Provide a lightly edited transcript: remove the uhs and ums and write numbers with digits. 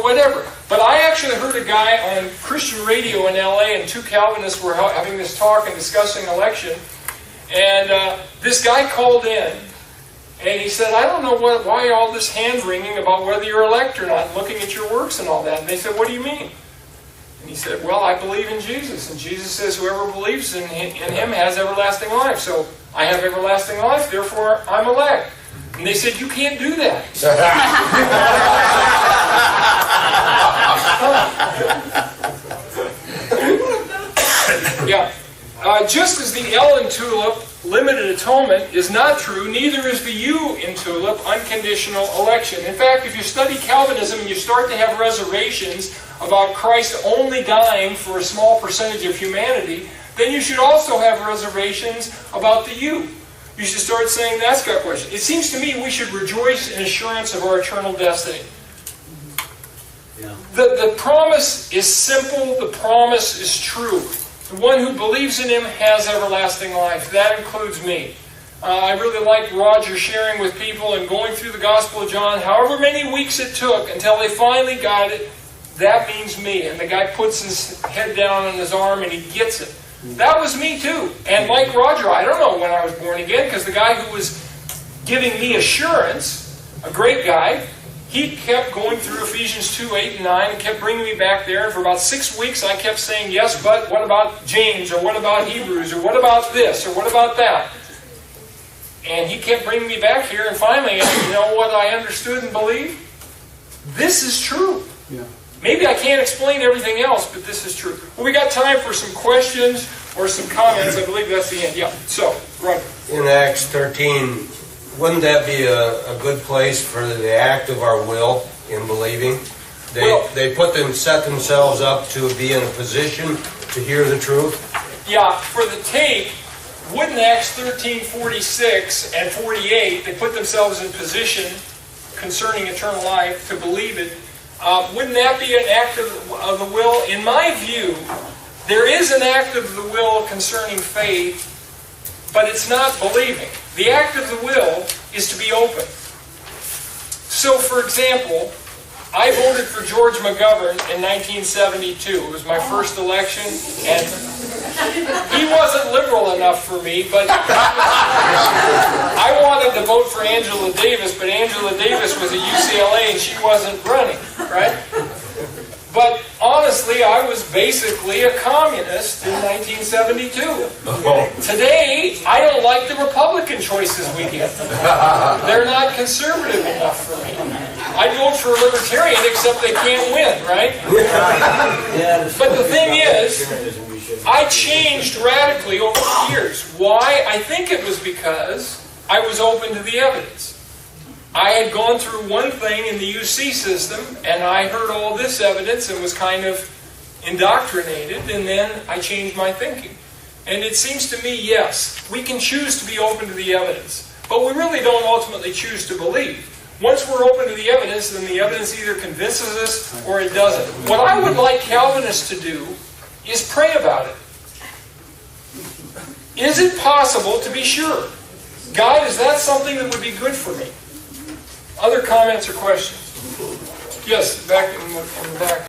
whatever. But I actually heard a guy on Christian radio in LA, and two Calvinists were having this talk and discussing election. And this guy called in, and he said, I don't know why all this hand-wringing about whether you're elect or not, looking at your works and all that. And they said, what do you mean? And he said, well, I believe in Jesus. And Jesus says whoever believes in Him has everlasting life. So I have everlasting life, therefore I'm elect. And they said, you can't do that. Yeah. Just as the L in tulip, limited atonement, is not true, neither is the U in tulip, unconditional election. In fact, if you study Calvinism and you start to have reservations about Christ only dying for a small percentage of humanity, then you should also have reservations about the U. You should start saying, that's got questions. It seems to me we should rejoice in assurance of our eternal destiny. Yeah. The promise is simple, the promise is true. The one who believes in Him has everlasting life. That includes me. I really like Roger sharing with people and going through the Gospel of John, however many weeks it took until they finally got it. That means me. And the guy puts his head down on his arm and he gets it. That was me too. And like Roger, I don't know when I was born again, because the guy who was giving me assurance, a great guy, he kept going through Ephesians 2, 8, and 9 and kept bringing me back there. And for about 6 weeks I kept saying, yes, but what about James? Or what about Hebrews? Or what about this? Or what about that? And he kept bringing me back here. And finally, you know what I understood and believed? This is true. Yeah. Maybe I can't explain everything else, but this is true. Well, we got time for some questions or some comments. I believe that's the end. Yeah. So, Roger. In Acts 13, wouldn't that be a good place for the act of our will in believing? They set themselves up to be in a position to hear the truth? Yeah, for the tape, wouldn't Acts 13:46 and 48, they put themselves in position concerning eternal life to believe it. Wouldn't that be an act of the will? In my view, there is an act of the will concerning faith, but it's not believing. The act of the will is to be open. So, for example, I voted for George McGovern in 1972. It was my first election, and he wasn't liberal enough for me, but I wanted to vote for Angela Davis, but Angela Davis was at UCLA and she wasn't running, right? But honestly, I was basically a communist in 1972. Today, I don't like the Republican choices we get. They're not conservative enough for me. I'd vote for a libertarian, except they can't win, right? But the thing is, I changed radically over the years. Why? I think it was because I was open to the evidence. I had gone through one thing in the UC system, and I heard all this evidence and was kind of indoctrinated, and then I changed my thinking. And it seems to me, yes, we can choose to be open to the evidence, but we really don't ultimately choose to believe. Once we're open to the evidence, then the evidence either convinces us or it doesn't. What I would like Calvinists to do is pray about it. Is it possible to be sure? God, is that something that would be good for me? Other comments or questions? Yes, back in the back.